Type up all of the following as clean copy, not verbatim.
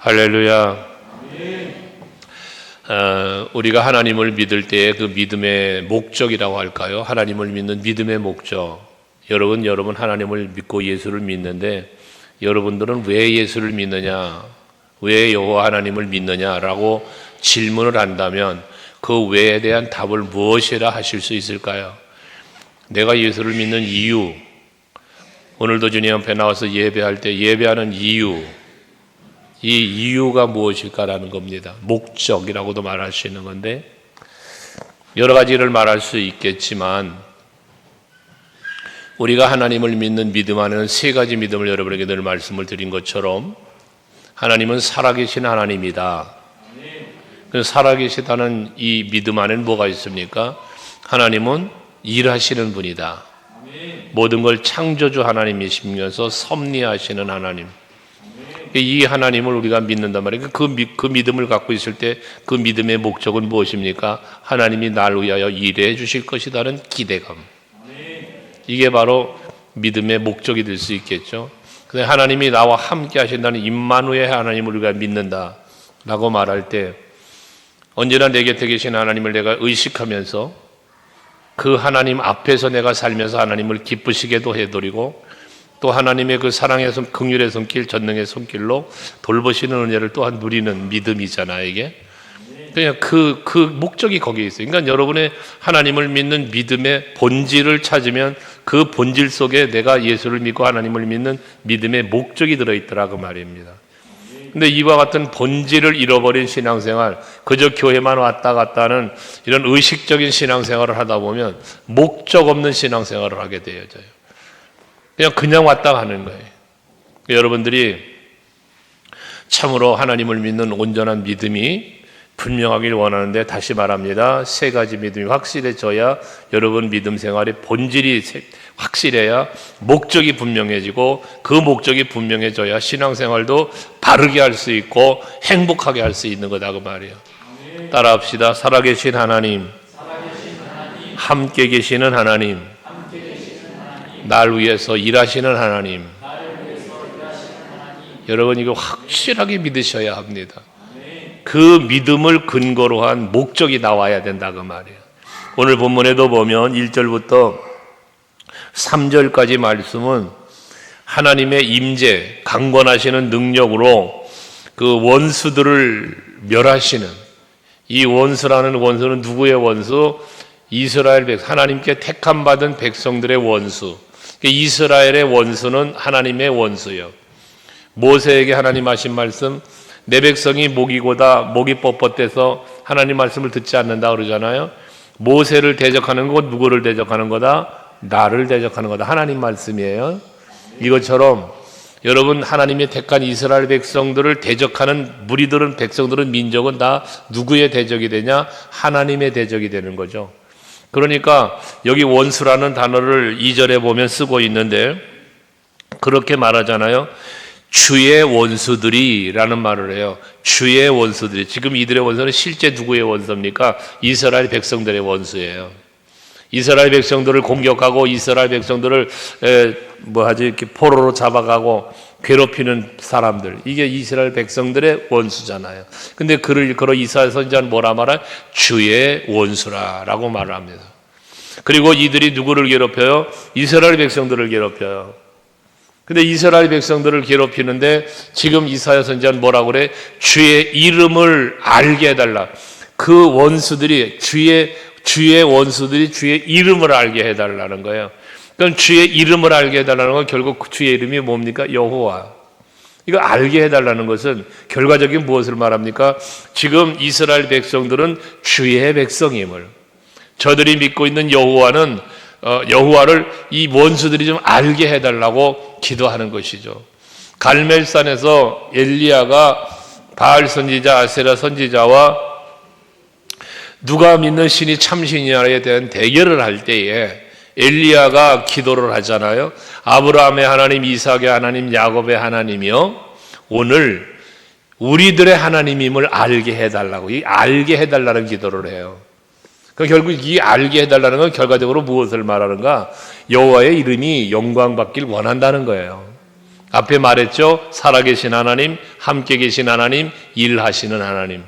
할렐루야. 우리가 하나님을 믿을 때의 그 믿음의 목적이라고 할까요? 하나님을 믿는 믿음의 목적. 여러분 하나님을 믿고 예수를 믿는데 여러분들은 왜 예수를 믿느냐? 왜 여호와 하나님을 믿느냐라고 질문을 한다면 그 왜에 대한 답을 무엇이라 하실 수 있을까요? 내가 예수를 믿는 이유, 오늘도 주님 앞에 나와서 예배할 때 예배하는 이유, 이 이유가 무엇일까라는 겁니다. 목적이라고도 말할 수 있는 건데 여러 가지를 말할 수 있겠지만 우리가 하나님을 믿는 믿음 안에는 세 가지 믿음을 여러분에게 늘 말씀을 드린 것처럼 하나님은 살아계신 하나님이다. 그 살아계시다는 이 믿음 안에는 뭐가 있습니까? 하나님은 일하시는 분이다. 모든 걸 창조주 하나님이시면서 섭리하시는 하나님. 이 하나님을 우리가 믿는단 말이에요. 그 믿음을 갖고 있을 때 그 믿음의 목적은 무엇입니까? 하나님이 나를 위하여 일해 주실 것이라는 기대감. 이게 바로 믿음의 목적이 될 수 있겠죠. 근데 하나님이 나와 함께 하신다는 임마누엘 하나님을 우리가 믿는다라고 말할 때 언제나 내 곁에 계신 하나님을 내가 의식하면서 그 하나님 앞에서 내가 살면서 하나님을 기쁘시게도 해드리고 또 하나님의 그 사랑의 손, 긍휼의 손길, 전능의 손길로 돌보시는 은혜를 또한 누리는 믿음이잖아요, 이게. 그냥 그 목적이 거기에 있어요. 그러니까 여러분의 하나님을 믿는 믿음의 본질을 찾으면 그 본질 속에 내가 예수를 믿고 하나님을 믿는 믿음의 목적이 들어있더라고 말입니다. 근데 이와 같은 본질을 잃어버린 신앙생활, 그저 교회만 왔다 갔다 하는 이런 의식적인 신앙생활을 하다 보면 목적 없는 신앙생활을 하게 되어져요. 그냥 왔다 가는 거예요. 여러분들이 참으로 하나님을 믿는 온전한 믿음이 분명하길 원하는데 다시 말합니다. 세 가지 믿음이 확실해져야 여러분 믿음 생활의 본질이 확실해야 목적이 분명해지고 그 목적이 분명해져야 신앙생활도 바르게 할 수 있고 행복하게 할 수 있는 거다 그 말이에요. 따라합시다. 살아계신 하나님, 함께 계시는 하나님, 날 위해서 일하시는 하나님. 여러분 이거 확실하게 믿으셔야 합니다. 그 믿음을 근거로 한 목적이 나와야 된다 그 말이에요. 오늘 본문에도 보면 1절부터 3절까지 말씀은 하나님의 임재, 강권하시는 능력으로 그 원수들을 멸하시는, 이 원수라는 원수는 누구의 원수? 이스라엘 백성, 하나님께 택함 받은 백성들의 원수. 이스라엘의 원수는 하나님의 원수요. 모세에게 하나님 하신 말씀, 내 백성이 목이고다 목이 뻣뻣해서 하나님 말씀을 듣지 않는다 그러잖아요. 모세를 대적하는 것 누구를 대적하는 거다? 나를 대적하는 거다. 하나님 말씀이에요. 이것처럼 여러분 하나님이 택한 이스라엘 백성들을 대적하는 무리들은, 백성들은, 민족은 다 누구의 대적이 되냐? 하나님의 대적이 되는 거죠. 그러니까 여기 원수라는 단어를 2절에 보면 쓰고 있는데 그렇게 말하잖아요. 주의 원수들이 라는 말을 해요. 주의 원수들이. 지금 이들의 원수는 실제 누구의 원수입니까? 이스라엘 백성들의 원수예요. 이스라엘 백성들을 공격하고 이스라엘 백성들을 이렇게 포로로 잡아가고 괴롭히는 사람들, 이게 이스라엘 백성들의 원수잖아요. 근데 그를 이사야 선지자는 뭐라 말해? 주의 원수라라고 말을 합니다. 그리고 이들이 누구를 괴롭혀요? 이스라엘 백성들을 괴롭혀요. 근데 이스라엘 백성들을 괴롭히는데 지금 이사야 선지자는 뭐라고 그래? 주의 이름을 알게 해달라. 그 원수들이 주의 원수들이 주의 이름을 알게 해달라는 거예요. 그럼 주의 이름을 알게 해달라는 건 결국 주의 이름이 뭡니까? 여호와. 이거 알게 해달라는 것은 결과적인 무엇을 말합니까? 지금 이스라엘 백성들은 주의 백성임을, 저들이 믿고 있는 여호와를 이 원수들이 좀 알게 해달라고 기도하는 것이죠. 갈멜산에서 엘리야가 바알 선지자, 아세라 선지자와 누가 믿는 신이 참신이냐에 대한 대결을 할 때에 엘리야가 기도를 하잖아요. 아브라함의 하나님, 이삭의 하나님, 야곱의 하나님이요, 오늘 우리들의 하나님임을 알게 해달라고, 이 알게 해달라는 기도를 해요. 결국 이 알게 해달라는 건 결과적으로 무엇을 말하는가? 여호와의 이름이 영광받길 원한다는 거예요. 앞에 말했죠. 살아계신 하나님, 함께 계신 하나님, 일하시는 하나님.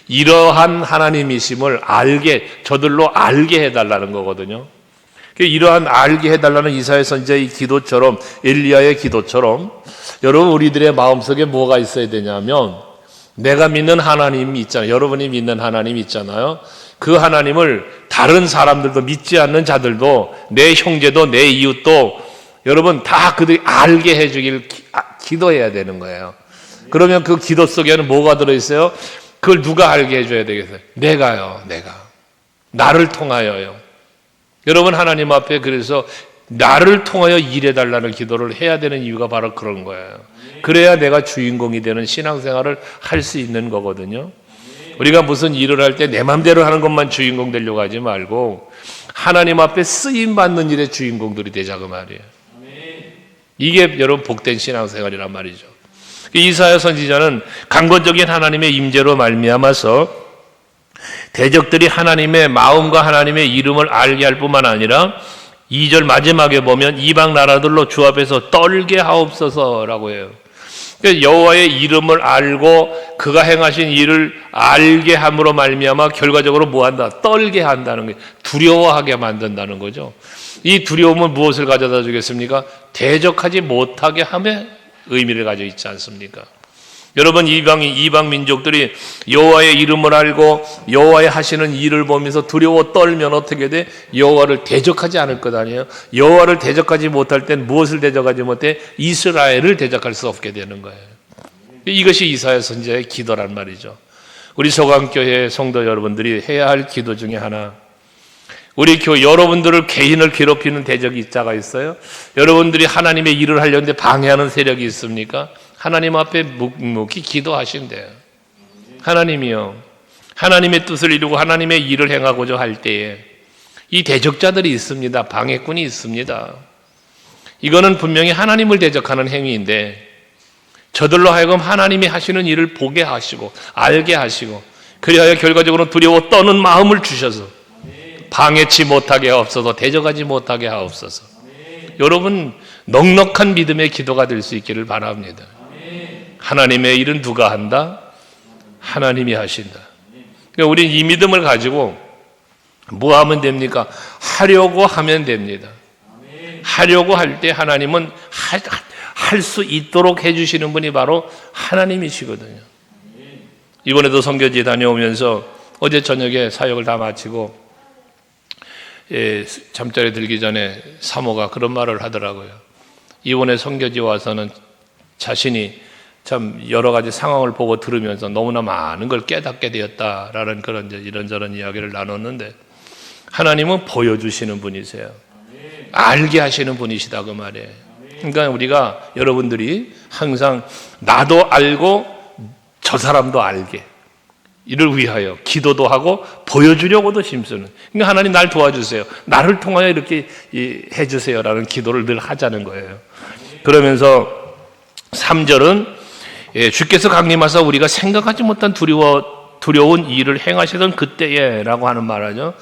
이러한 하나님이심을 저들로 알게 해달라는 거거든요. 이러한 알게 해달라는 이사야 선지자의 기도처럼, 엘리야의 기도처럼 여러분 우리들의 마음속에 뭐가 있어야 되냐면, 내가 믿는 하나님이 있잖아요. 여러분이 믿는 하나님이 있잖아요. 그 하나님을 다른 사람들도, 믿지 않는 자들도, 내 형제도 내 이웃도 여러분 다 그들이 알게 해주길 기도해야 되는 거예요. 그러면 그 기도 속에는 뭐가 들어있어요? 그걸 누가 알게 해줘야 되겠어요? 내가요. 나를 통하여요. 여러분 하나님 앞에 그래서 나를 통하여 일해달라는 기도를 해야 되는 이유가 바로 그런 거예요. 그래야 내가 주인공이 되는 신앙생활을 할 수 있는 거거든요. 우리가 무슨 일을 할 때 내 맘대로 하는 것만 주인공 되려고 하지 말고 하나님 앞에 쓰임받는 일의 주인공들이 되자 그 말이에요. 이게 여러분 복된 신앙생활이란 말이죠. 이사야 선지자는 강권적인 하나님의 임재로 말미암아서 대적들이 하나님의 마음과 하나님의 이름을 알게 할 뿐만 아니라 2절 마지막에 보면 이방 나라들로 주 앞에서 떨게 하옵소서라고 해요. 그러니까 여호와의 이름을 알고 그가 행하신 일을 알게 함으로 말미암아 결과적으로 뭐한다? 떨게 한다는 거예요. 두려워하게 만든다는 거죠. 이 두려움은 무엇을 가져다 주겠습니까? 대적하지 못하게 함에 의미를 가지고 있지 않습니까? 여러분 이방 민족들이 여호와의 이름을 알고 여호와의 하시는 일을 보면서 두려워 떨면 어떻게 돼? 여호와를 대적하지 않을 것 아니에요? 여호와를 대적하지 못할 땐 무엇을 대적하지 못해? 이스라엘을 대적할 수 없게 되는 거예요. 이것이 이사야 선지자의 기도란 말이죠. 우리 소강교회 성도 여러분들이 해야 할 기도 중에 하나, 우리 교회 여러분들을 개인을 괴롭히는 대적이 자가 있어요? 여러분들이 하나님의 일을 하려는데 방해하는 세력이 있습니까? 하나님 앞에 묵묵히 기도하신대요. 하나님이요, 하나님의 뜻을 이루고 하나님의 일을 행하고자 할 때에 이 대적자들이 있습니다. 방해꾼이 있습니다. 이거는 분명히 하나님을 대적하는 행위인데 저들로 하여금 하나님이 하시는 일을 보게 하시고 알게 하시고 그리하여 결과적으로 두려워 떠는 마음을 주셔서 방해치 못하게 하옵소서, 대적하지 못하게 하옵소서. 여러분 넉넉한 믿음의 기도가 될 수 있기를 바랍니다. 하나님의 일은 누가 한다? 하나님이 하신다. 그러니까 우리는 이 믿음을 가지고 뭐 하면 됩니까? 하려고 하면 됩니다. 하려고 할 때 하나님은 할 수 있도록 해주시는 분이 바로 하나님이시거든요. 이번에도 선교지 다녀오면서 어제 저녁에 사역을 다 마치고 잠자리 들기 전에 사모가 그런 말을 하더라고요. 이번에 선교지 와서는 자신이 참 여러 가지 상황을 보고 들으면서 너무나 많은 걸 깨닫게 되었다라는 그런 이런저런 이야기를 나눴는데 하나님은 보여주시는 분이세요. 알게 하시는 분이시다 그 말이에요. 그러니까 우리가 여러분들이 항상 나도 알고 저 사람도 알게 이를 위하여 기도도 하고 보여주려고도 힘쓰는, 그러니까 하나님 날 도와주세요, 나를 통하여 이렇게 해주세요라는 기도를 늘 하자는 거예요. 그러면서 3절은 주께서 강림하사 우리가 생각하지 못한 두려운 일을 행하시던 그때에 라고 하는 말하죠.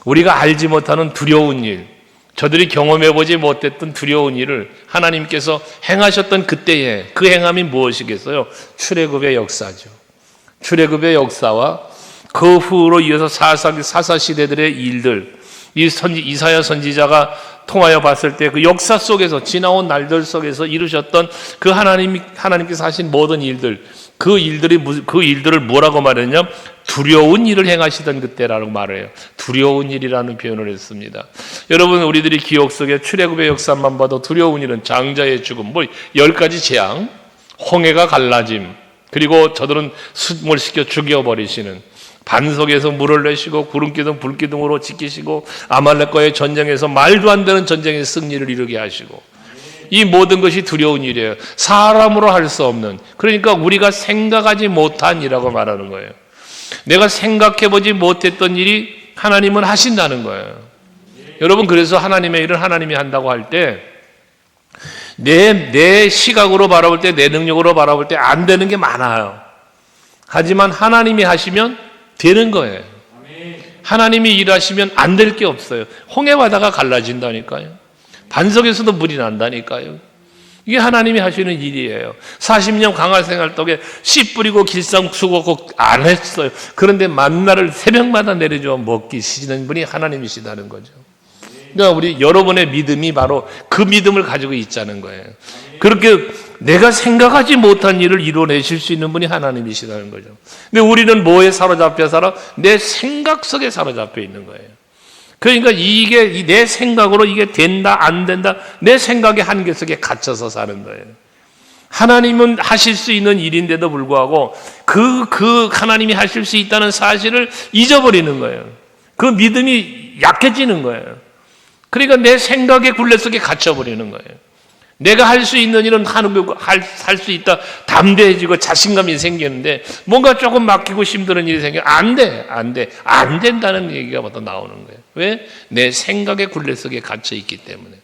우리가 알지 못하는 두려운 일, 저들이 경험해보지 못했던 두려운 일을 하나님께서 행하셨던 그때에, 그 행함이 무엇이겠어요? 출애굽의 역사죠. 출애굽의 역사와 그 후로 이어서 사사시대들의 일들, 이사야 선지자가 통하여 봤을 때 그 역사 속에서 지나온 날들 속에서 이루셨던 그 하나님께서 하신 모든 일들, 그 일들을 뭐라고 말했냐? 두려운 일을 행하시던 그때라고 말해요. 두려운 일이라는 표현을 했습니다. 여러분 우리들이 기억 속에 출애굽의 역사만 봐도 두려운 일은 장자의 죽음, 10가지 재앙, 홍해가 갈라짐, 그리고 저들은 숨을시켜 죽여버리시는, 반석에서 물을 내시고 구름기둥 불기둥으로 지키시고 아말렉과의 전쟁에서 말도 안 되는 전쟁의 승리를 이루게 하시고, 이 모든 것이 두려운 일이에요. 사람으로 할 수 없는, 그러니까 우리가 생각하지 못한 일이라고 말하는 거예요. 내가 생각해보지 못했던 일이 하나님은 하신다는 거예요. 여러분 그래서 하나님의 일은 하나님이 한다고 할 때 내 시각으로 바라볼 때, 내 능력으로 바라볼 때 안 되는 게 많아요. 하지만 하나님이 하시면 되는 거예요. 하나님이 일하시면 안 될 게 없어요. 홍해 바다가 갈라진다니까요. 반석에서도 물이 난다니까요. 이게 하나님이 하시는 일이에요. 40년 강할 생활 동안 씨 뿌리고 길상 수고고 안 했어요. 그런데 만나를 새벽마다 내려줘 먹이시는 분이 하나님이시다는 거죠. 그러니까 우리 여러분의 믿음이 바로 그 믿음을 가지고 있자는 거예요. 그렇게 내가 생각하지 못한 일을 이뤄내실 수 있는 분이 하나님이시다는 거죠. 근데 우리는 뭐에 사로잡혀 살아? 내 생각 속에 사로잡혀 있는 거예요. 그러니까 이게 내 생각으로 이게 된다 안 된다 내 생각의 한계 속에 갇혀서 사는 거예요. 하나님은 하실 수 있는 일인데도 불구하고 그 하나님이 하실 수 있다는 사실을 잊어버리는 거예요. 그 믿음이 약해지는 거예요. 그러니까 내 생각의 굴레 속에 갇혀버리는 거예요. 내가 할 수 있는 일은 할 수 있다 담대해지고 자신감이 생기는데 뭔가 조금 맡기고 힘든 일이 생겨 안 된다는 얘기가 부터 나오는 거예요. 왜? 내 생각의 굴레 속에 갇혀 있기 때문에.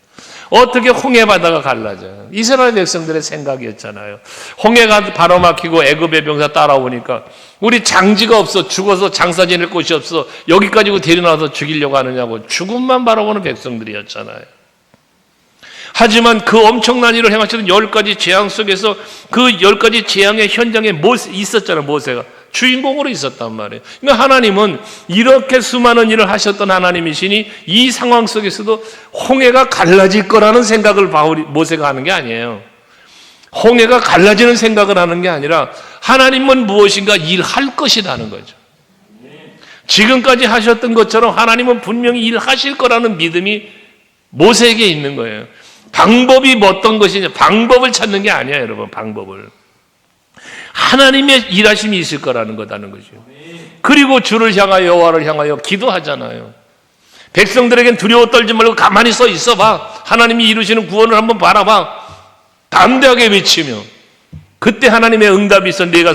어떻게 홍해 바다가 갈라져요? 이스라엘 백성들의 생각이었잖아요. 홍해가 바로 막히고 애굽의 병사 따라오니까 우리 장지가 없어 죽어서 장사 지낼 곳이 없어 여기까지 데려놔서 죽이려고 하느냐고 죽음만 바라보는 백성들이었잖아요. 하지만 그 엄청난 일을 행하시던 10가지 재앙 속에서 그 10가지 재앙의 현장에 있었잖아요. 모세가 주인공으로 있었단 말이에요. 그러니까 하나님은 이렇게 수많은 일을 하셨던 하나님이시니 이 상황 속에서도 홍해가 갈라질 거라는 생각을 모세가 하는 게 아니에요. 홍해가 갈라지는 생각을 하는 게 아니라 하나님은 무엇인가 일할 것이라는 거죠. 지금까지 하셨던 것처럼 하나님은 분명히 일하실 거라는 믿음이 모세에게 있는 거예요. 방법이 어떤 것이냐, 방법을 찾는 게 아니에요, 여러분. 방법을 하나님의 일하심이 있을 거라는 거다는 거죠. 그리고 주를 향하여 여호와를 향하여 기도하잖아요. 백성들에겐 두려워 떨지 말고 가만히 서 있어봐. 하나님이 이루시는 구원을 한번 바라봐. 담대하게 외치며 그때 하나님의 응답이 있어. 내가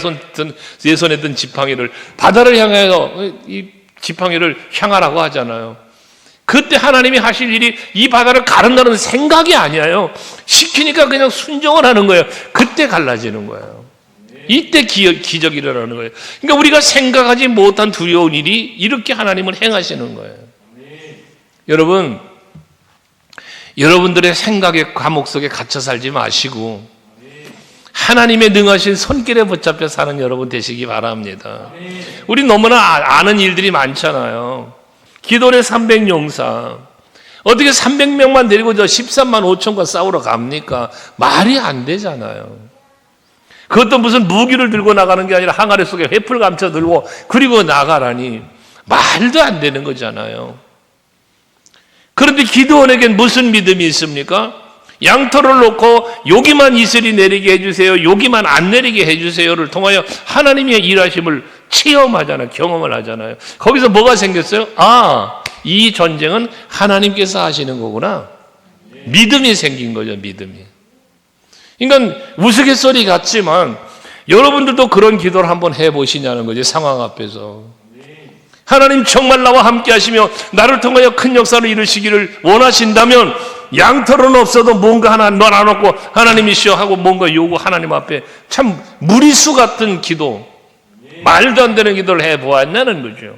내 손에 든 지팡이를 바다를 향하여 이 지팡이를 향하라고 하잖아요. 그때 하나님이 하실 일이 이 바다를 가른다는 생각이 아니에요. 시키니까 그냥 순종을 하는 거예요. 그때 갈라지는 거예요. 이때 기적이 일어나는 거예요. 그러니까 우리가 생각하지 못한 두려운 일이 이렇게 하나님은 행하시는 거예요. 여러분, 여러분들의 생각의 감옥 속에 갇혀 살지 마시고 하나님의 능하신 손길에 붙잡혀 사는 여러분 되시기 바랍니다. 우리 너무나 아는 일들이 많잖아요. 기돈의 300용사 어떻게 300명만 데리고 저 13만 5천과 싸우러 갑니까? 말이 안 되잖아요. 그것도 무슨 무기를 들고 나가는 게 아니라 항아리 속에 횃불 감춰 들고 그리고 나가라니 말도 안 되는 거잖아요. 그런데 기드온에겐 무슨 믿음이 있습니까? 양털을 놓고 여기만 이슬이 내리게 해주세요, 여기만 안 내리게 해주세요를 통하여 하나님의 일하심을 체험하잖아요. 경험을 하잖아요. 거기서 뭐가 생겼어요? 아, 이 전쟁은 하나님께서 하시는 거구나. 믿음이 생긴 거죠. 믿음이. 그러니까 우스갯소리 같지만 여러분들도 그런 기도를 한번 해보시냐는 거죠. 상황 앞에서. 하나님 정말 나와 함께 하시며 나를 통하여 큰 역사를 이루시기를 원하신다면 양털은 없어도 뭔가 하나 놔놓고 하나님이시여 하고 뭔가 요구 하나님 앞에 참 무리수 같은 기도, 말도 안 되는 기도를 해보았냐는 거죠.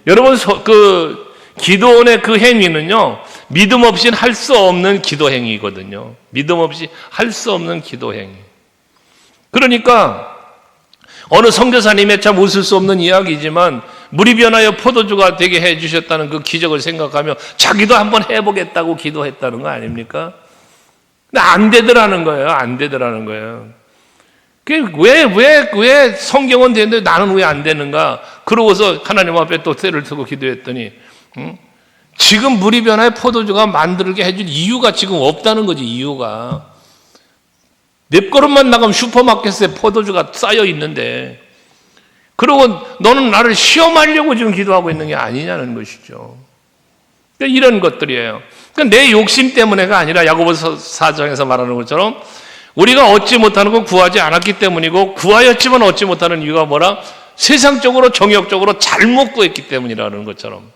여러분, 그 기도원의 그 행위는요, 믿음 없이는 할 수 없는 기도 행위거든요. 믿음 없이 할 수 없는 기도 행위. 그러니까 어느 선교사님의 참 웃을 수 없는 이야기지만 물이 변하여 포도주가 되게 해주셨다는 그 기적을 생각하며 자기도 한번 해보겠다고 기도했다는 거 아닙니까? 근데 안 되더라는 거예요. 안 되더라는 거예요. 왜 성경은 되는데 나는 왜 안 되는가? 그러고서 하나님 앞에 또 때를 쓰고 기도했더니 지금 물이 변하여 포도주가 만들게 해줄 이유가 지금 없다는 거지. 이유가 몇 걸음만 나가면 슈퍼마켓에 포도주가 쌓여 있는데 그러고 너는 나를 시험하려고 지금 기도하고 있는 게 아니냐는 것이죠. 그러니까 이런 것들이에요. 그러니까 내 욕심 때문에가 아니라 야고보서 4장에서 말하는 것처럼 우리가 얻지 못하는 건 구하지 않았기 때문이고 구하였지만 얻지 못하는 이유가 뭐라? 세상적으로 정욕적으로 잘못 구했기 때문이라는 것처럼.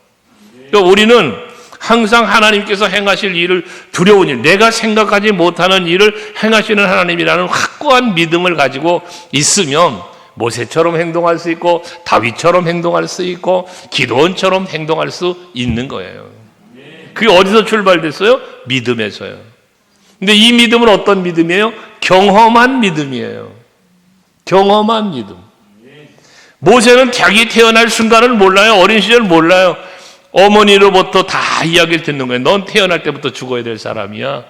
그러니까 우리는 항상 하나님께서 행하실 일을 두려운 일, 내가 생각하지 못하는 일을 행하시는 하나님이라는 확고한 믿음을 가지고 있으면 모세처럼 행동할 수 있고 다윗처럼 행동할 수 있고 기도원처럼 행동할 수 있는 거예요. 그게 어디서 출발됐어요? 믿음에서요. 근데 이 믿음은 어떤 믿음이에요? 경험한 믿음이에요. 경험한 믿음. 모세는 자기 태어날 순간을 몰라요. 어린 시절 몰라요. 어머니로부터 다 이야기를 듣는 거예요. 넌 태어날 때부터 죽어야 될 사람이야.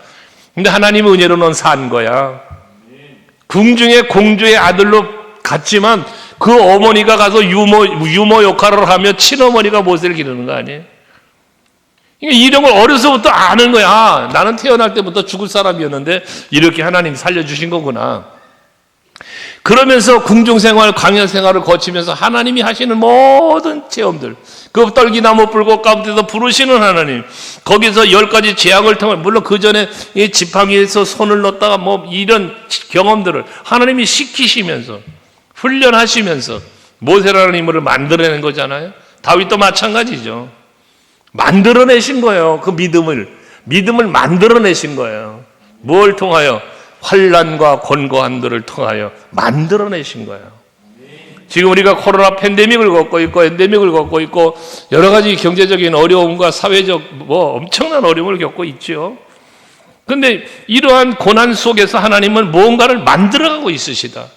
근데 하나님의 은혜로 넌 산 거야. 궁중의 공주의 아들로 갔지만 그 어머니가 가서 유모 역할을 하며 친어머니가 모세를 기르는 거 아니에요? 이런 걸 어려서부터 아는 거야. 아, 나는 태어날 때부터 죽을 사람이었는데 이렇게 하나님이 살려주신 거구나. 그러면서 궁중생활, 광야생활을 거치면서 하나님이 하시는 모든 체험들, 그 떨기나무 불꽃 가운데서 부르시는 하나님, 거기서 10가지 재앙을 통해, 물론 그 전에 이 지팡이에서 손을 넣었다가 뭐 이런 경험들을 하나님이 시키시면서 훈련하시면서 모세라는 인물을 만들어낸 거잖아요. 다윗도 마찬가지죠. 만들어내신 거예요. 그 믿음을 만들어내신 거예요. 뭘 통하여? 환난과 권고함들을 통하여 만들어내신 거예요. 지금 우리가 코로나 팬데믹을 겪고 있고 엔데믹을 겪고 있고 여러 가지 경제적인 어려움과 사회적 엄청난 어려움을 겪고 있죠. 그런데 이러한 고난 속에서 하나님은 무언가를 만들어가고 있으시다.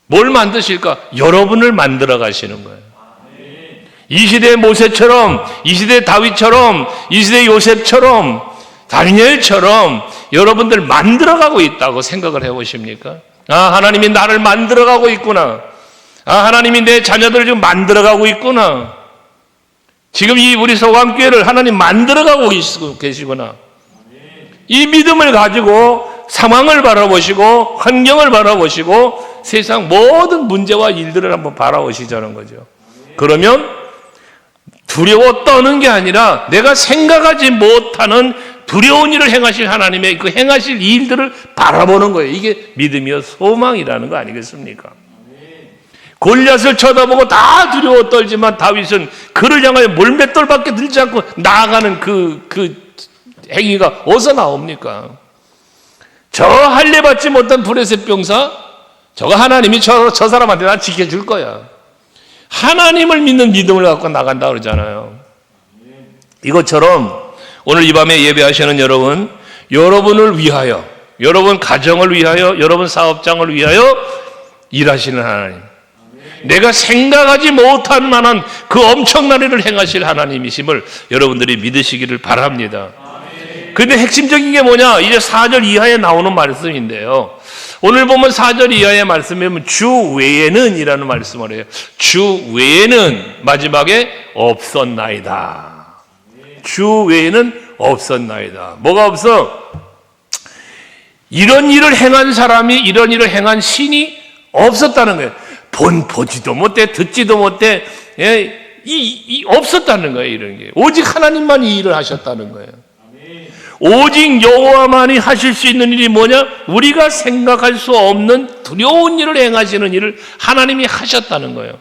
뭘 만드실까? 여러분을 만들어 가시는 거예요. 이 시대의 모세처럼, 이 시대의 다윗처럼, 이 시대의 요셉처럼, 다니엘처럼 여러분들 만들어가고 있다고 생각을 해보십니까? 아, 하나님이 나를 만들어가고 있구나. 아, 하나님이 내 자녀들을 좀 만들어가고 있구나. 지금 이 우리 소강교회를 하나님 만들어가고 계시구나. 이 믿음을 가지고 상황을 바라보시고 환경을 바라보시고 세상 모든 문제와 일들을 한번 바라보시자는 거죠. 그러면 두려워 떠는 게 아니라 내가 생각하지 못하는 두려운 일을 행하실 하나님의 그 행하실 일들을 바라보는 거예요. 이게 믿음이요 소망이라는 거 아니겠습니까? 골리앗을 쳐다보고 다 두려워 떨지만 다윗은 그를 향하여 몰맷돌밖에 들지 않고 나아가는 그 행위가 어디서 나옵니까? 저 할례 받지 못한 브레셋 병사, 저거 하나님이 저 사람한테 나 지켜줄 거야. 하나님을 믿는 믿음을 갖고 나간다 그러잖아요. 이것처럼 오늘 이 밤에 예배하시는 여러분, 여러분을 위하여, 여러분 가정을 위하여, 여러분 사업장을 위하여 일하시는 하나님, 내가 생각하지 못할 만한 그 엄청난 일을 행하실 하나님이심을 여러분들이 믿으시기를 바랍니다. 근데 핵심적인 게 뭐냐? 이제 4절 이하에 나오는 말씀인데요. 오늘 보면 4절 이하의 말씀이면 주 외에는 이라는 말씀을 해요. 주 외에는 마지막에 없었나이다. 주 외에는 없었나이다. 뭐가 없어? 이런 일을 행한 사람이, 이런 일을 행한 신이 없었다는 거예요. 보지도 못해, 듣지도 못해, 없었다는 거예요. 이런 게 오직 하나님만 이 일을 하셨다는 거예요. 오직 여호와만이 하실 수 있는 일이 뭐냐? 우리가 생각할 수 없는 두려운 일을 행하시는 일을 하나님이 하셨다는 거예요.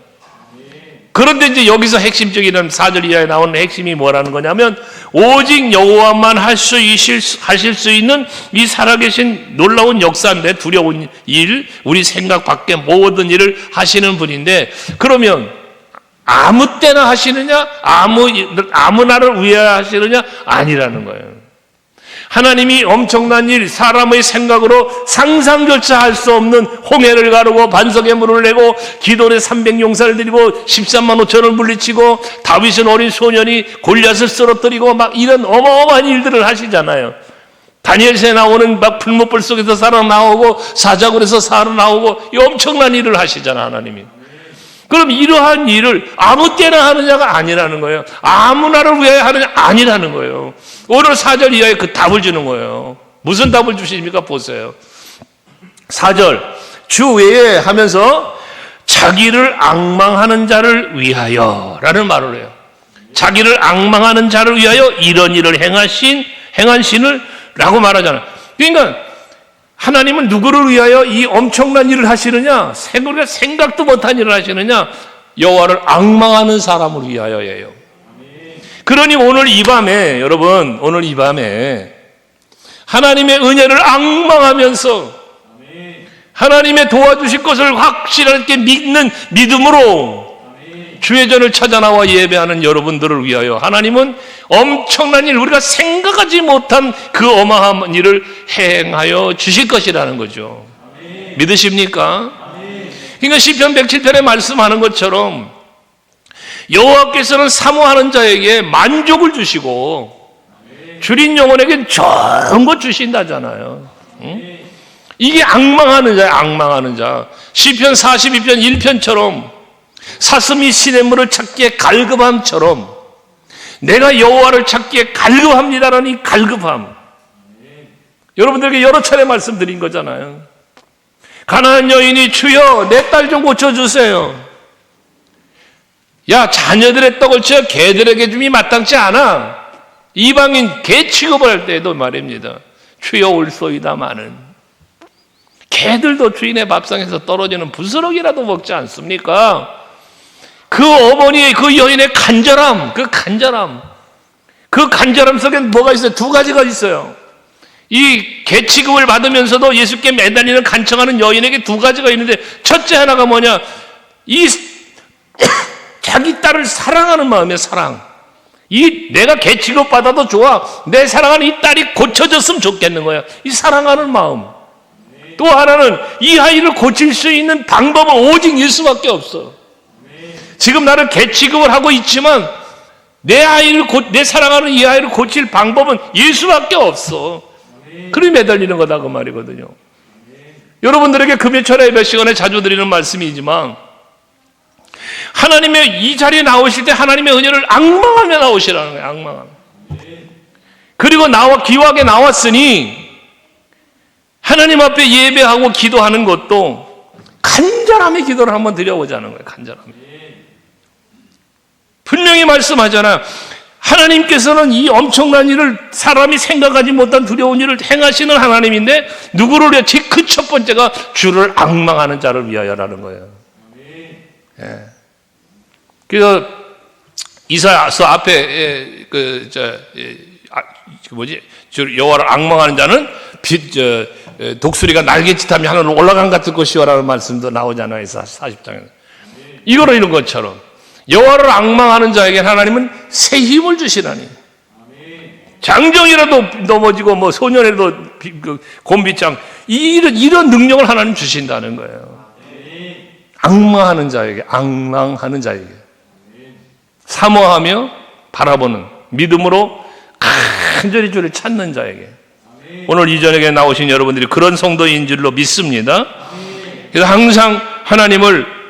그런데 이제 여기서 핵심적인 4절 이하에 나오는 핵심이 뭐라는 거냐면 오직 여호와만 하실 수 있는 이 살아계신 놀라운 역사인데 두려운 일, 우리 생각 밖의 모든 일을 하시는 분인데 그러면 아무 때나 하시느냐? 아무 나를 위하여 하시느냐? 아니라는 거예요. 하나님이 엄청난 일, 사람의 생각으로 상상조차 할 수 없는 홍해를 가르고 반석에 물을 내고 기돈에 300용사를 드리고 13만 5천을 물리치고 다윗은 어린 소년이 골리앗을 쓰러뜨리고 막 이런 어마어마한 일들을 하시잖아요. 다니엘서에 나오는 막 풀무불 속에서 살아나오고 사자굴에서 살아나오고 이 엄청난 일을 하시잖아 하나님이. 그럼 이러한 일을 아무 때나 하느냐가 아니라는 거예요. 아무나를 위하여 하느냐 아니라는 거예요. 오늘 4절 이하에 그 답을 주는 거예요. 무슨 답을 주십니까? 보세요. 4절 주 외에 하면서 자기를 앙망하는 자를 위하여 라는 말을 해요. 자기를 앙망하는 자를 위하여 이런 일을 행한 신을 라고 말하잖아요. 그러니까 하나님은 누구를 위하여 이 엄청난 일을 하시느냐? 우리가 생각도 못한 일을 하시느냐? 여호와를 앙망하는 사람을 위하여예요. 그러니 오늘 이 밤에 여러분, 오늘 이 밤에 하나님의 은혜를 앙망하면서 하나님의 도와주실 것을 확실하게 믿는 믿음으로 주의 전을 찾아 나와 예배하는 여러분들을 위하여 하나님은 엄청난 일, 우리가 생각하지 못한 그 어마어마한 일을 행하여 주실 것이라는 거죠. 믿으십니까? 그러니까 시편 107편에 말씀하는 것처럼 여호와께서는 사모하는 자에게 만족을 주시고 줄인 영혼에게 좋은 것 주신다잖아요. 응? 이게 앙망하는 자야, 앙망하는 자. 시편 42편 1편처럼 사슴이 시냇물을 찾기에 갈급함처럼 내가 여호와를 찾기에 갈급합니다라는 이 갈급함. 여러분들에게 여러 차례 말씀드린 거잖아요. 가난한 여인이 주여 내 딸 좀 고쳐주세요. 야, 자녀들의 떡을 치어 개들에게 줌이 마땅치 않아. 이방인 개 취급을 할 때에도 말입니다. 주여 올소이다마는 개들도 주인의 밥상에서 떨어지는 부스러기라도 먹지 않습니까? 그 어머니의 그 여인의 간절함, 그 간절함 속에 뭐가 있어요? 두 가지가 있어요. 이 개 취급을 받으면서도 예수께 매달리는 간청하는 여인에게 두 가지가 있는데, 첫째 하나가 뭐냐? 이 자기 딸을 사랑하는 마음의 사랑. 내가 개 취급 받아도 좋아. 내 사랑하는 이 딸이 고쳐졌으면 좋겠는 거야. 이 사랑하는 마음. 또 하나는 이 아이를 고칠 수 있는 방법은 오직 예수밖에 없어. 지금 나는 개 취급을 하고 있지만 내 사랑하는 이 아이를 고칠 방법은 예수밖에 없어. 그리 매달리는 거다 그 말이거든요. 여러분들에게 금요철 예배 시간에 자주 드리는 말씀이지만 하나님의 이 자리에 나오실 때 하나님의 은혜를 앙망하며 나오시라는 거예요. 앙망하며. 그리고 기왕에 나왔으니 하나님 앞에 예배하고 기도하는 것도 간절함의 기도를 한번 드려보자는 거예요. 간절함. 분명히 말씀하잖아요. 하나님께서는 이 엄청난 일을, 사람이 생각하지 못한 두려운 일을 행하시는 하나님인데 누구를 위해? 그 첫 번째가 주를 앙망하는 자를 위하여라는 거예요. 예. 그래서 이사야서 앞에 여호와를 앙망하는 자는 독수리가 날갯짓하며 하늘로 올라간 같을 것이요라는 말씀도 나오잖아요. 40장에. 이거로 이런 것처럼 여호와를 앙망하는 자에게 하나님은 새 힘을 주시라니. 장정이라도 넘어지고 소년에도 곤비창, 이런 능력을 하나님 주신다는 거예요. 앙망하는 자에게, 사모하며 바라보는, 믿음으로 간절히 주를 찾는 자에게. 오늘 이 저녁에 나오신 여러분들이 그런 성도인 줄로 믿습니다. 그래서 항상 하나님을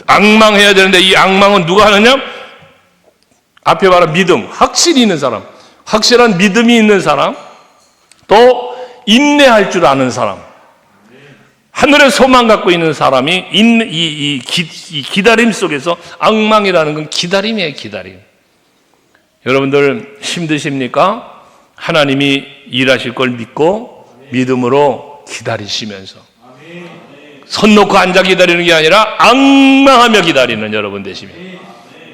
앙망해야 되는데, 이 앙망은 누가 하느냐? 앞에 말한 믿음, 확신이 있는 사람, 확실한 믿음이 있는 사람, 또 인내할 줄 아는 사람, 하늘의 소망 갖고 있는 사람이 이 기다림 속에서, 앙망이라는 건 기다림이에요. 기다림. 여러분들 힘드십니까? 하나님이 일하실 걸 믿고 믿음으로 기다리시면서, 손 놓고 앉아 기다리는 게 아니라 앙망하며 기다리는 여러분 되시면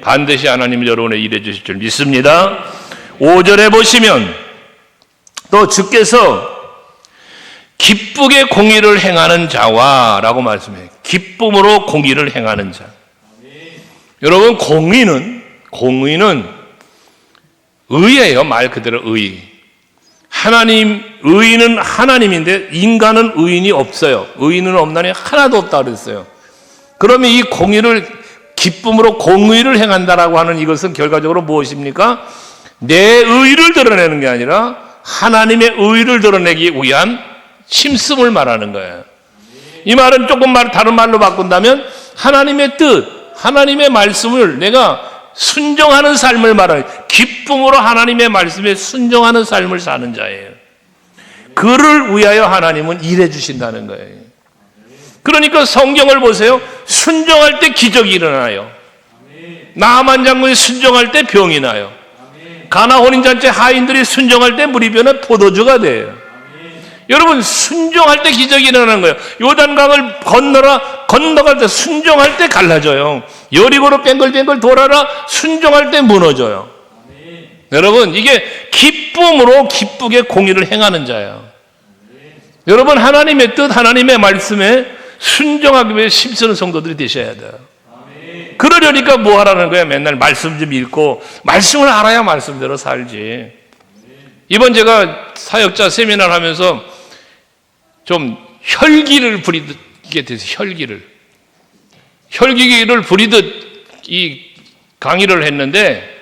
반드시 하나님이 여러분의 일해 주실 줄 믿습니다. 5절에 보시면 또 주께서 기쁘게 공의를 행하는 자와 라고 말씀해요. 기쁨으로 공의를 행하는 자. 여러분, 공의는 의예요. 말 그대로 의. 의인은 하나님인데 인간은 의인이 없어요. 의인은 없나니 하나도 없다 그랬어요. 그러면 이 공의를, 기쁨으로 공의를 행한다라고 하는 이것은 결과적으로 무엇입니까? 내 의를 드러내는 게 아니라 하나님의 의를 드러내기 위한 심씀을 말하는 거예요. 이 말은 조금 다른 말로 바꾼다면 하나님의 뜻, 하나님의 말씀을 내가 순종하는 삶을 말하는, 기쁨으로 하나님의 말씀에 순종하는 삶을 사는 자예요. 그를 위하여 하나님은 일해 주신다는 거예요. 그러니까 성경을 보세요. 순종할 때 기적이 일어나요. 나아만 장군이 순종할 때 병이 나요. 가나 혼인잔치 하인들이 순종할 때 물이 변해 포도주가 돼요. 여러분, 순종할 때 기적이 일어나는 거예요. 요단강을 건너갈 때 순종할 때 갈라져요. 여리고로 뱅글뱅글 돌아라, 순종할 때 무너져요. 여러분, 이게 기쁨으로 기쁘게 공의를 행하는 자예요. 여러분, 하나님의 뜻, 하나님의 말씀에 순종하기 위해 힘쓰는 성도들이 되셔야 돼요. 그 그러려니까 뭐 하라는 거야? 맨날 말씀 좀 읽고, 말씀을 알아야 말씀대로 살지. 이번 제가 사역자 세미나를 하면서 좀 혈기를 부리게 돼서 혈기를 부리듯 이 강의를 했는데,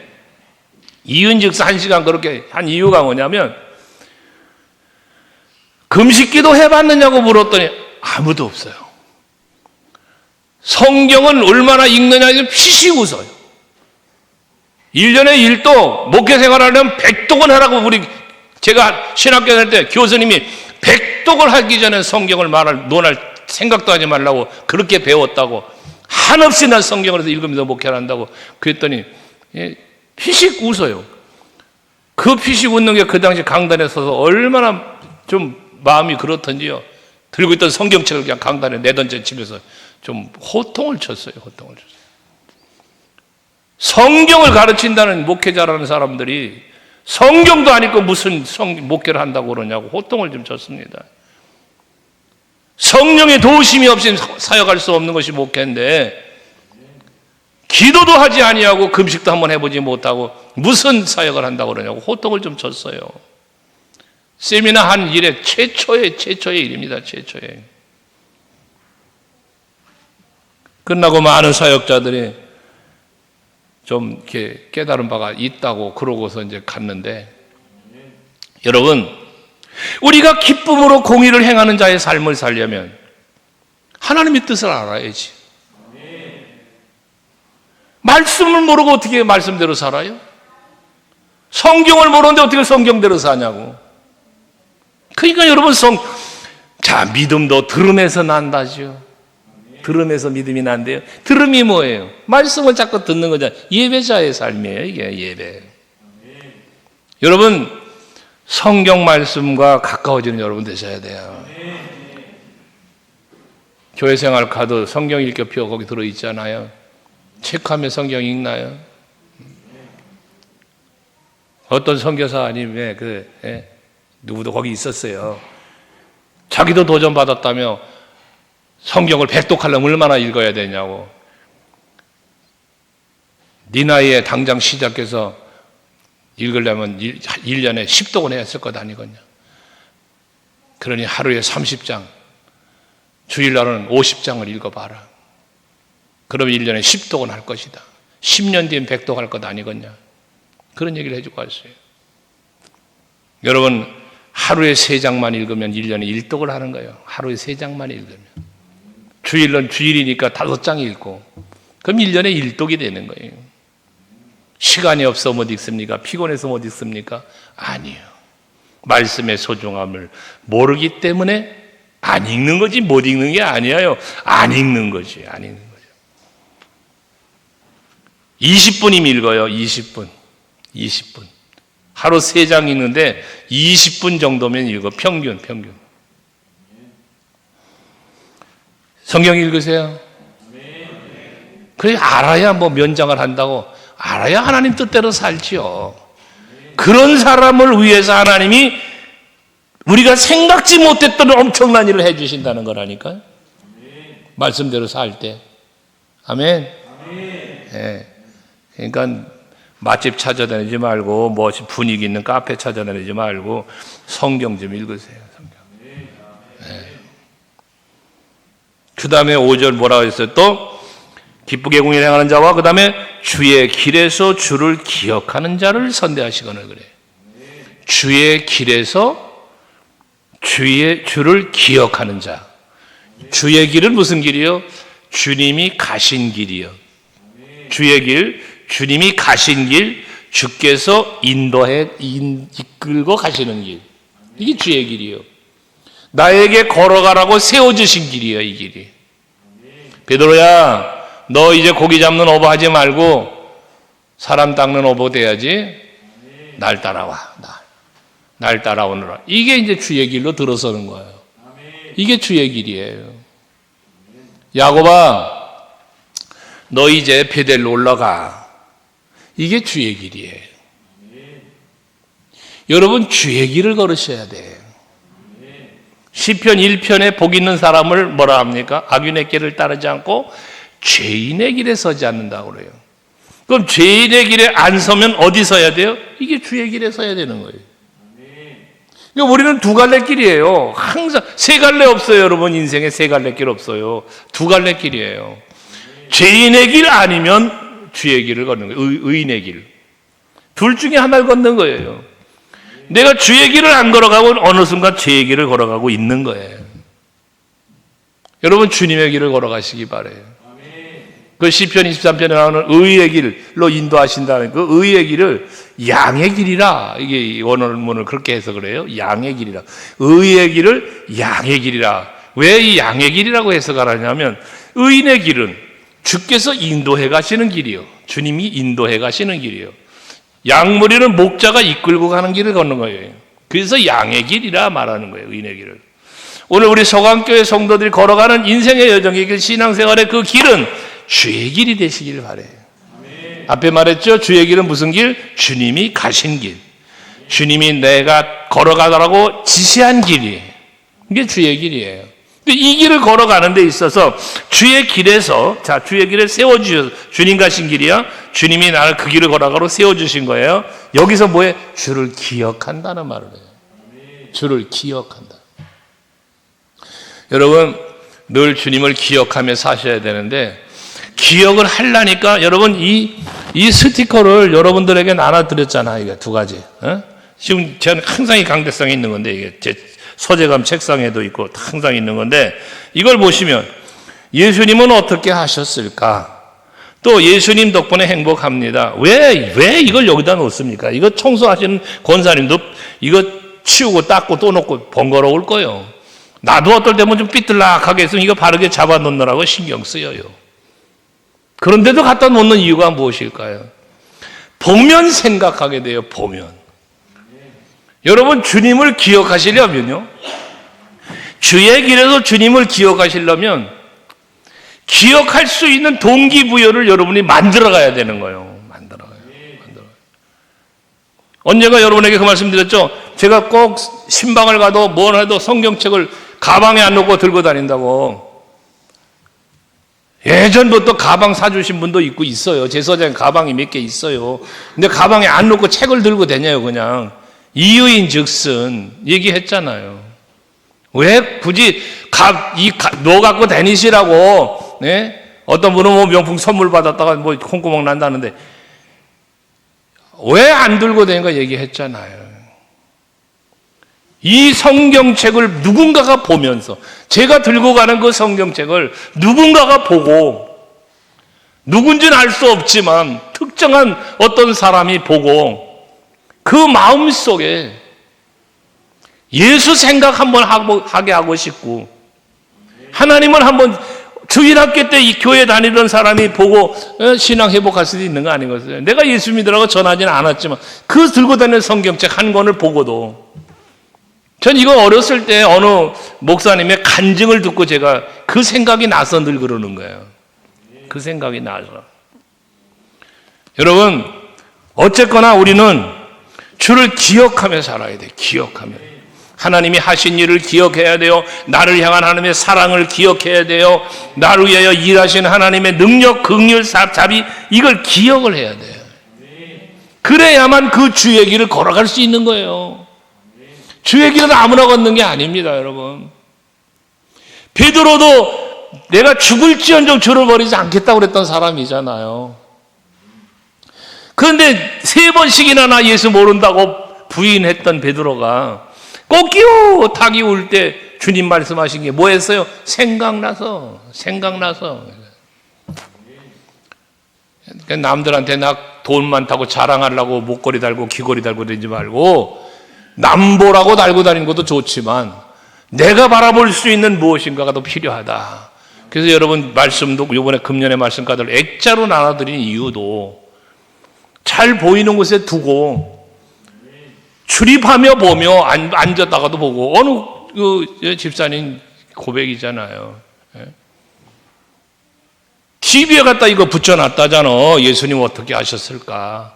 이은즉사 1시간 그렇게 한 이유가 뭐냐면, 금식기도 해봤느냐고 물었더니 아무도 없어요. 성경은 얼마나 읽느냐 해서 피식 웃어요. 1년에 1독, 목회 생활하려면 100독은 하라고 제가 신학교 다닐 때 교수님이 100독을 하기 전에 성경을 논할 생각도 하지 말라고 그렇게 배웠다고, 한없이 난 성경을 해서 읽으면서 목회를 한다고 그랬더니 피식 웃어요. 그 피식 웃는 게 그 당시 강단에 서서 얼마나 좀 마음이 그렇던지요. 들고 있던 성경책을 그냥 강단에 내던져 집에서 좀 호통을 쳤어요. 성경을 가르친다는 목회자라는 사람들이 성경도 안 읽고 무슨 목회를 한다고 그러냐고 호통을 좀 쳤습니다. 성령의 도우심이 없이 사역할 수 없는 것이 목회인데, 기도도 하지 아니하고 금식도 한번 해보지 못하고 무슨 사역을 한다고 그러냐고 호통을 좀 쳤어요. 세미나 한 일에 최초의 일입니다. 최초의. 끝나고 많은 사역자들이 좀 이렇게 깨달은 바가 있다고 그러고서 이제 갔는데, 여러분, 우리가 기쁨으로 공의를 행하는 자의 삶을 살려면 하나님의 뜻을 알아야지. 말씀을 모르고 어떻게 말씀대로 살아요? 성경을 모르는데 어떻게 성경대로 사냐고. 그러니까 여러분, 믿음도 들음에서 난다죠. 들음에서 믿음이 난대요. 들음이 뭐예요? 말씀을 자꾸 듣는 거잖아요. 예배자의 삶이에요, 이게 예배. 여러분, 성경 말씀과 가까워지는 여러분 되셔야 돼요. 교회 생활 가도 성경 읽기표 거기 들어있잖아요. 체크하면 성경 읽나요? 어떤 선교사 아니면 누구도 거기 있었어요. 자기도 도전 받았다며 성경을 100독하려면 얼마나 읽어야 되냐고. 네 나이에 당장 시작해서 읽으려면 1년에 10독은 해야 쓸 것 아니거든요. 그러니 하루에 30장, 주일날은 50장을 읽어봐라. 그러면 1년에 10독은 할 것이다. 10년 뒤엔 100독 할 것 아니겠냐. 그런 얘기를 해주고 왔어요. 여러분, 하루에 3장만 읽으면 1년에 1독을 하는 거예요. 하루에 3장만 읽으면. 주일은 주일이니까 5장 읽고, 그럼 1년에 1독이 되는 거예요. 시간이 없어 못 읽습니까? 피곤해서 못 읽습니까? 아니에요. 말씀의 소중함을 모르기 때문에 안 읽는 거지, 못 읽는 게 아니에요. 안 읽는 거지, 안 읽는 거죠. 20분이면 읽어요, 20분. 하루 3장 읽는데 20분 정도면 읽어, 평균. 성경 읽으세요. 그래, 알아야 뭐 면장을 한다고, 알아야 하나님 뜻대로 살지요. 그런 사람을 위해서 하나님이 우리가 생각지 못했던 엄청난 일을 해주신다는 거라니까요. 말씀대로 살 때. 아멘. 네. 그러니까 맛집 찾아다니지 말고, 뭐 분위기 있는 카페 찾아다니지 말고 성경 좀 읽으세요. 성경. 네. 그 다음에 5절 뭐라고 했어요? 또 기쁘게 공의를 행하는 자와 그 다음에 주의 길에서 주를 기억하는 자를 선대하시거늘 그래. 주의 길에서 주를 기억하는 자. 주의 길은 무슨 길이요? 주님이 가신 길이요. 주의 길, 주님이 가신 길, 주께서 이끌고 가시는 길. 이게 주의 길이요. 나에게 걸어가라고 세워주신 길이에요, 이 길이. 베드로야, 너 이제 고기 잡는 어부 하지 말고 사람 닦는 어부 돼야지. 날 따라와. 날 따라오느라. 이게 이제 주의 길로 들어서는 거예요. 이게 주의 길이에요. 야곱아, 너 이제 베델로 올라가. 이게 주의 길이에요. 여러분, 주의 길을 걸으셔야 돼요. 시편 1편에 복 있는 사람을 뭐라 합니까? 악인의 길을 따르지 않고 죄인의 길에 서지 않는다고 그래요. 그럼 죄인의 길에 안 서면 어디 서야 돼요? 이게 주의 길에 서야 되는 거예요. 그러니까 우리는 두 갈래 길이에요. 항상 세 갈래 없어요. 여러분 인생에 세 갈래 길 없어요. 두 갈래 길이에요. 죄인의 길 아니면 주의 길을 걷는 거예요. 의인의 길. 둘 중에 하나를 걷는 거예요. 내가 주의 길을 안 걸어가고 어느 순간 죄의 길을 걸어가고 있는 거예요. 여러분 주님의 길을 걸어가시기 바라요. 그 시편 23편에 나오는 의의 길로 인도하신다는 그 의의 길을 양의 길이라, 이게 원어문을 그렇게 해서 그래요. 양의 길이라. 의의 길을 양의 길이라. 왜 이 양의 길이라고 해석하냐면 의인의 길은 주께서 인도해 가시는 길이요. 주님이 인도해 가시는 길이요. 양무리는 목자가 이끌고 가는 길을 걷는 거예요. 그래서 양의 길이라 말하는 거예요. 의인의 길을. 오늘 우리 서강교회 성도들이 걸어가는 인생의 여정의 길, 신앙생활의 그 길은 주의 길이 되시길 바라요. 앞에 말했죠. 주의 길은 무슨 길? 주님이 가신 길. 주님이 내가 걸어가라고 지시한 길이. 이게 주의 길이에요. 근데 이 길을 걸어가는 데 있어서 주의 길에서, 자, 주의 길을 세워주셔서, 주님 가신 길이야. 주님이 나를 그 길을 걸어가로 세워주신 거예요. 여기서 뭐에? 주를 기억한다는 말을 해요. 주를 기억한다. 여러분, 늘 주님을 기억하며 사셔야 되는데, 기억을 하려니까 여러분 이 스티커를 여러분들에게 나눠드렸잖아요. 이게 두 가지. 지금 저는 항상 이 강대상에 있는 건데, 이게 제 서재감 책상에도 있고 항상 있는 건데, 이걸 보시면 예수님은 어떻게 하셨을까? 또 예수님 덕분에 행복합니다. 왜 이걸 여기다 놓습니까? 이거 청소하시는 권사님도 이거 치우고 닦고 또 놓고 번거로울 거예요. 나도 어떨 때면 좀 삐뚤락하게 했으면 이거 바르게 잡아 놓느라고 신경 쓰여요. 그런데도 갖다 놓는 이유가 무엇일까요? 보면 생각하게 돼요. 보면. 여러분 주님을 기억하시려면요, 주의 길에서 주님을 기억하시려면 기억할 수 있는 동기부여를 여러분이 만들어가야 되는 거예요. 만들어가요. 언젠가 여러분에게 그 말씀 드렸죠. 제가 꼭 신방을 가도 뭘 해도 성경책을 가방에 안 넣고 들고 다닌다고. 예전부터 가방 사주신 분도 있고 있어요. 제 서장에 가방이 몇 개 있어요. 근데 가방에 안 넣고 책을 들고 다녀요. 그냥 이유인 즉슨 얘기했잖아요. 왜 굳이 너 갖고 다니시라고. 네? 어떤 분은 뭐 명품 선물 받았다가 뭐 콩구멍 난다는데 왜 안 들고 다니는가 얘기했잖아요. 이 성경책을 누군가가 보면서, 제가 들고 가는 그 성경책을 누군가가 보고, 누군지는 알 수 없지만 특정한 어떤 사람이 보고 그 마음 속에 예수 생각 한번 하게 하고 싶고, 하나님을 한번, 주일학교 때 이 교회 다니던 사람이 보고 신앙 회복할 수도 있는 거 아니겠어요? 내가 예수 믿으라고 전하지는 않았지만 그 들고 다니는 성경책 한 권을 보고도, 전 이거 어렸을 때 어느 목사님의 간증을 듣고 제가 그 생각이 나서 늘 그러는 거예요. 그 생각이 나서. 여러분, 어쨌거나 우리는 주를 기억하며 살아야 돼요. 기억하며. 하나님이 하신 일을 기억해야 돼요. 나를 향한 하나님의 사랑을 기억해야 돼요. 나를 위하여 일하신 하나님의 능력, 긍휼, 자비, 이걸 기억을 해야 돼요. 그래야만 그 주의 길을 걸어갈 수 있는 거예요. 주의 길은 아무나 걷는 게 아닙니다, 여러분. 베드로도 내가 죽을지언정 주를 버리지 않겠다고 그랬던 사람이잖아요. 그런데 3번씩이나 나 예수 모른다고 부인했던 베드로가 꽃기호 닭이 울 때 주님 말씀하신 게 뭐였어요? 생각나서. 남들한테 나 돈 많다고 자랑하려고 목걸이 달고 귀걸이 달고 다니지 말고, 남보라고 달고 다니는 것도 좋지만 내가 바라볼 수 있는 무엇인가가 더 필요하다. 그래서 여러분 말씀도 이번에 금년의 말씀가들 액자로 나눠드린 이유도 잘 보이는 곳에 두고 출입하며 보며 앉았다가도 보고, 어느 그 집사님 고백이잖아요. TV에 갖다 이거 붙여놨다잖아. 예수님 어떻게 하셨을까?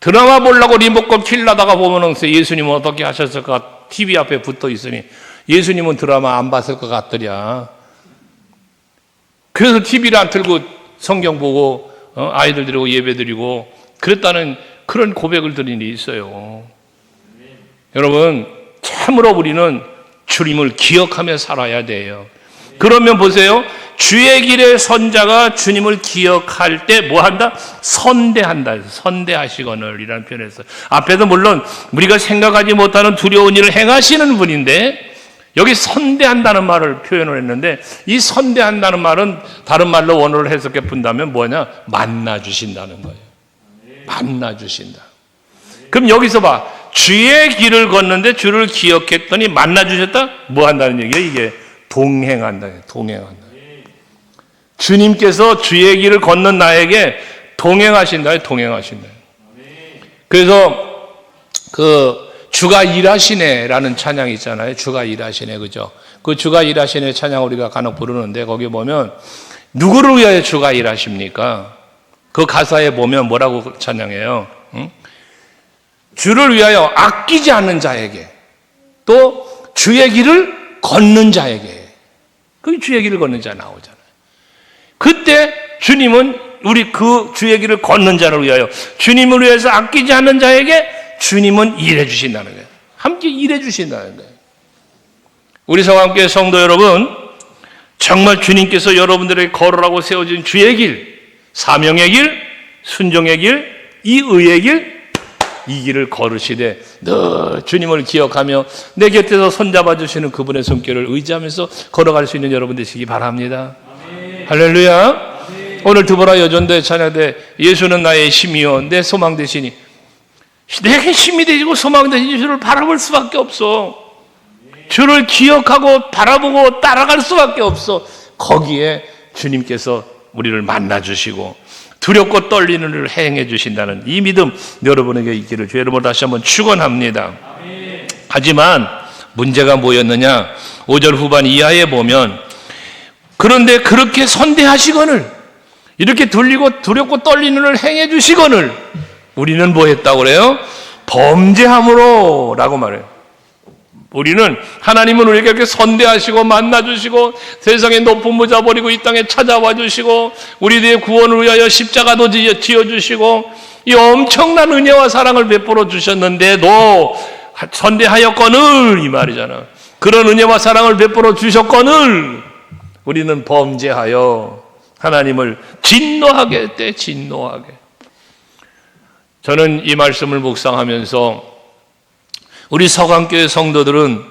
드라마 보려고 리모컨 킬라다가 보면은 예수님은 어떻게 하셨을까? TV 앞에 붙어 있으니 예수님은 드라마 안 봤을 것 같더랴. 그래서 TV를 안 틀고 성경 보고 아이들 데리고 예배 드리고 그랬다는 그런 고백을 드린 일이 있어요. 여러분, 참으로 우리는 주님을 기억하며 살아야 돼요. 그러면 보세요. 주의 길의 선자가 주님을 기억할 때 뭐 한다? 선대한다. 선대하시거늘 이라는 표현을 했어요. 앞에도 물론 우리가 생각하지 못하는 두려운 일을 행하시는 분인데 여기 선대한다는 말을 표현을 했는데 이 선대한다는 말은 다른 말로 원어를 해석해 본다면 뭐냐? 만나주신다는 거예요. 만나주신다. 그럼 여기서 봐. 주의 길을 걷는데 주를 기억했더니 만나주셨다? 뭐 한다는 얘기예요? 이게 동행한다. 동행한다. 주님께서 주의 길을 걷는 나에게 동행하신다. 동행하신다. 그래서 주가 일하시네라는 찬양이 있잖아요. 주가 일하시네, 그죠? 그 주가 일하시네 찬양 우리가 간혹 부르는데 거기 보면 누구를 위하여 주가 일하십니까? 그 가사에 보면 뭐라고 찬양해요? 응? 주를 위하여 아끼지 않는 자에게 또 주의 길을 걷는 자에게 그 주의 길을 걷는 자 나오잖아요. 그때 주님은 우리 그 주의 길을 걷는 자를 위하여 주님을 위해서 아끼지 않는 자에게 주님은 일해 주신다는 거예요. 함께 일해 주신다는 거예요. 우리 성함교회 성도 여러분, 정말 주님께서 여러분들에게 걸으라고 세워진 주의 길, 사명의 길, 순종의 길, 이 의의 길, 이 길을 걸으시되 늘 주님을 기억하며 내 곁에서 손잡아 주시는 그분의 손길을 의지하면서 걸어갈 수 있는 여러분 되시기 바랍니다. 아멘. 할렐루야. 아멘. 오늘 드보라 여전대 찬양대 예수는 나의 힘이요 내 소망 되시니 내게 힘이 되시고 소망 되신 주를 바라볼 수밖에 없어. 주를 기억하고 바라보고 따라갈 수밖에 없어. 거기에 주님께서 우리를 만나주시고 두렵고 떨리는 일을 행해 주신다는 이 믿음 여러분에게 있기를 주 여러분 다시 한번 축원합니다. 하지만 문제가 뭐였느냐? 5절 후반 이하에 보면 그런데 그렇게 선대하시거늘 이렇게 두렵고 떨리는 일을 행해 주시거늘 우리는 뭐 했다고 그래요? 범죄함으로 라고 말해요. 우리는 하나님은 우리에게 이렇게 선대하시고 만나주시고 세상의 높은 모자 버리고 이 땅에 찾아와 주시고 우리들의 구원을 위하여 십자가도 지어주시고 이 엄청난 은혜와 사랑을 베풀어 주셨는데도 선대하였거늘 이 말이잖아. 그런 은혜와 사랑을 베풀어 주셨거늘 우리는 범죄하여 하나님을 진노하게 했대. 진노하게. 저는 이 말씀을 묵상하면서 우리 서강교회 성도들은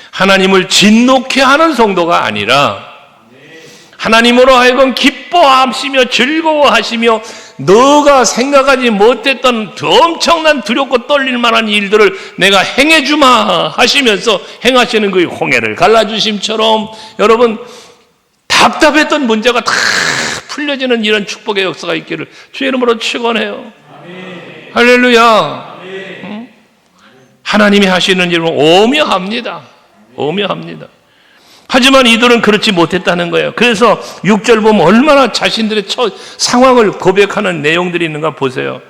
하나님을 진노케 하는 성도가 아니라 하나님으로 하여금 기뻐하시며 즐거워하시며 너가 생각하지 못했던 엄청난 두렵고 떨릴 만한 일들을 내가 행해주마 하시면서 행하시는 그 홍해를 갈라주심처럼 여러분 답답했던 문제가 다 풀려지는 이런 축복의 역사가 있기를 주의 이름으로 축원해요. 할렐루야. 하나님이 하시는 일은 오묘합니다. 오묘합니다. 하지만 이들은 그렇지 못했다는 거예요. 그래서 6절 보면 얼마나 자신들의 상황을 고백하는 내용들이 있는가 보세요.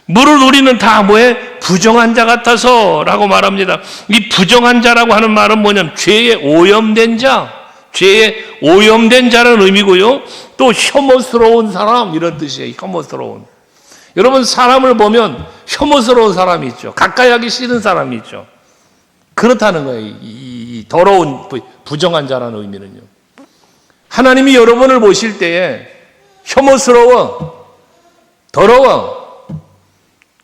무릇 우리는 다 뭐에 부정한 자 같아서 라고 말합니다. 이 부정한 자라고 하는 말은 뭐냐면 죄에 오염된 자, 죄에 오염된 자라는 의미고요. 또 혐오스러운 사람 이런 뜻이에요. 혐오스러운. 여러분 사람을 보면 혐오스러운 사람이 있죠. 가까이 하기 싫은 사람이 있죠. 그렇다는 거예요. 이 더러운 부정한 자라는 의미는요. 하나님이 여러분을 보실 때에 혐오스러워, 더러워,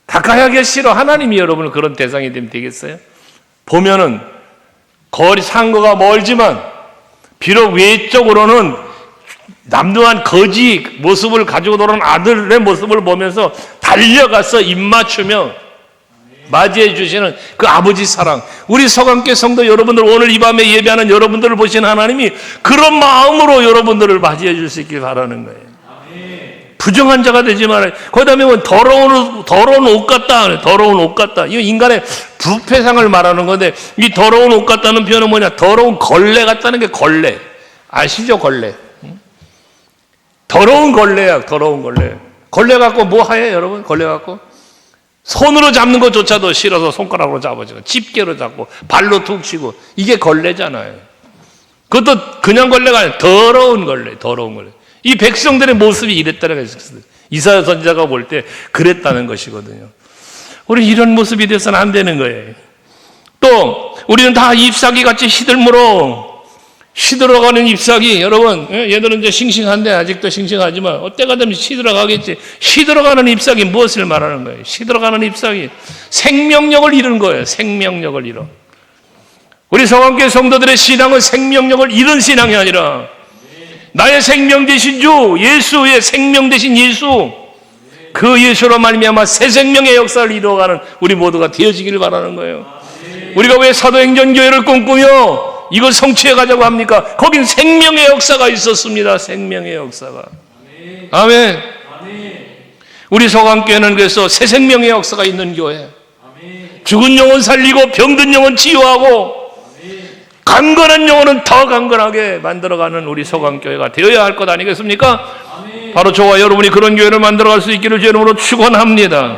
가까이 하기 싫어. 하나님이 여러분을 그런 대상이 되면 되겠어요? 보면은 거리 상거가 멀지만 비록 외적으로는 남루한 거지 모습을 가지고 돌아오는 아들의 모습을 보면서 달려가서 입 맞추며 맞이해 주시는 그 아버지 사랑. 우리 서강교회 성도 여러분들 오늘 이 밤에 예배하는 여러분들을 보시는 하나님이 그런 마음으로 여러분들을 맞이해 줄 수 있길 바라는 거예요. 부정한 자가 되지 말아요. 그 다음에 더러운 옷 같다. 더러운 옷 같다. 이거 인간의 부패상을 말하는 건데 이 더러운 옷 같다는 표현은 뭐냐? 더러운 걸레 같다는 게 걸레. 아시죠? 걸레. 더러운 걸레야, 더러운 걸레. 걸레 갖고 뭐 하해, 여러분? 걸레 갖고? 손으로 잡는 것조차도 싫어서 손가락으로 잡아주고, 집게로 잡고, 발로 툭 치고, 이게 걸레잖아요. 그것도 그냥 걸레가 아니라 더러운 걸레, 더러운 걸레. 이 백성들의 모습이 이랬다는 것이었어요. 이사야 선지자가 볼 때 그랬다는 것이거든요. 우리 이런 모습이 돼서는 안 되는 거예요. 또 우리는 다 잎사귀 같이 시들어가는 잎사귀. 여러분, 얘들은 이제 싱싱한데 아직도 싱싱하지만 때가 되면 시들어가겠지. 시들어가는 잎사귀 무엇을 말하는 거예요? 시들어가는 잎사귀, 생명력을 잃은 거예요. 생명력을 잃어. 우리 성황교회 성도들의 신앙은 생명력을 잃은 신앙이 아니라 나의 생명 되신 주 예수의 생명 되신 예수, 그 예수로 말미암아 새 생명의 역사를 이루어가는 우리 모두가 되어지기를 바라는 거예요. 우리가 왜 사도행전 교회를 꿈꾸며 이걸 성취해 가자고 합니까? 거긴 생명의 역사가 있었습니다. 생명의 역사가. 아멘. 우리 성황교회는 그래서 새 생명의 역사가 있는 교회. 죽은 영혼 살리고 병든 영혼 치유하고 강건한 영혼은 더 강건하게 만들어가는 우리 성황교회가 되어야 할 것 아니겠습니까? 바로 저와 여러분이 그런 교회를 만들어갈 수 있기를 주 이름으로 축원합니다.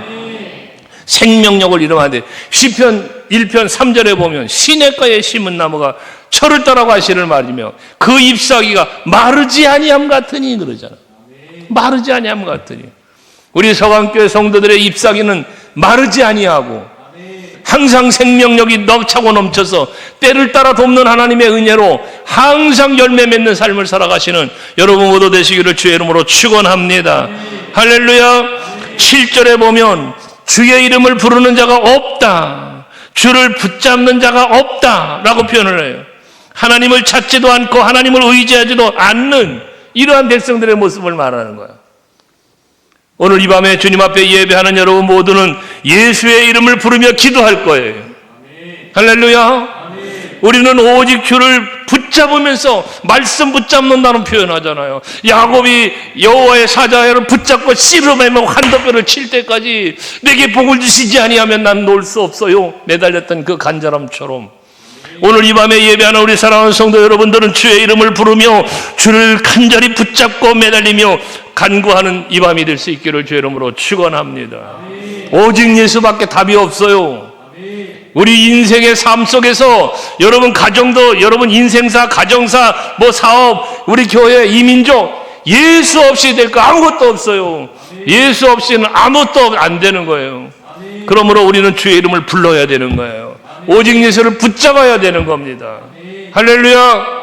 생명력을 잃으면 안 돼. 시편 1편 3절에 보면 시냇가에 심은 나무가 철을 따라 과실을 맺으며 그 잎사귀가 마르지 아니함 같으니 그러잖아. 마르지 아니함 같으니. 우리 성황교회 성도들의 잎사귀는 마르지 아니하고 항상 생명력이 넘차고 넘쳐서 때를 따라 돕는 하나님의 은혜로 항상 열매 맺는 삶을 살아가시는 여러분 모두 되시기를 주의 이름으로 축원합니다. 할렐루야. 7절에 보면 주의 이름을 부르는 자가 없다, 주를 붙잡는 자가 없다 라고 표현을 해요. 하나님을 찾지도 않고 하나님을 의지하지도 않는 이러한 백성들의 모습을 말하는 거야. 오늘 이 밤에 주님 앞에 예배하는 여러분 모두는 예수의 이름을 부르며 기도할 거예요. 아멘. 할렐루야. 아멘. 우리는 오직 주를 붙잡으면서 말씀 붙잡는다는 표현하잖아요. 야곱이 여호와의 사자를 붙잡고 씨름하며 한도뼈를 칠 때까지 내게 복을 주시지 아니하면 난 놓을 수 없어요. 매달렸던 그 간절함처럼 오늘 이 밤에 예배하는 우리 사랑하는 성도 여러분들은 주의 이름을 부르며 주를 간절히 붙잡고 매달리며 간구하는 이 밤이 될 수 있기를 주의 이름으로 축원합니다. 오직 예수밖에 답이 없어요. 우리 인생의 삶 속에서 여러분 가정도, 여러분 인생사, 가정사, 뭐 사업, 우리 교회, 이민족 예수 없이 될 거 아무것도 없어요. 예수 없이는 아무것도 안 되는 거예요. 그러므로 우리는 주의 이름을 불러야 되는 거예요. 오직 예수를 붙잡아야 되는 겁니다. 할렐루야.